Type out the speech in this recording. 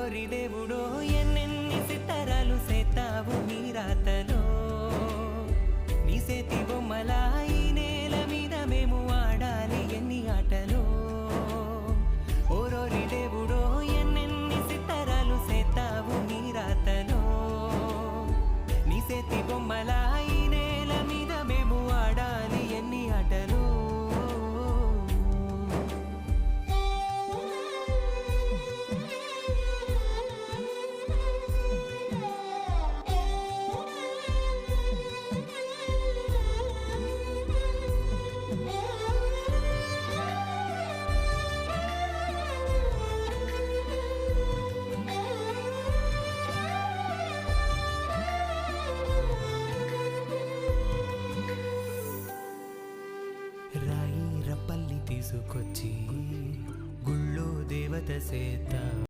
ఓరోరి దేవుడో ఎన్నెన్ని సిత్తరాలు సేతావు నీ రాతలో నీ సేతి బొమ్మలా ఈ నేల మీద మేము ఆడాలి ఎన్ని ఆటలో ఓరోరి దేవుడో ఎన్నెన్ని సిత్తరాలు సేతావు నీ రాతలో నీ సేతి బొమ్మలా ఈ నేల మీద మేము ఆడాలి ఎన్ని ఆటలో రాయి రప్పల్ని తీసుకొచ్చి గుళ్ళో దేవత సేత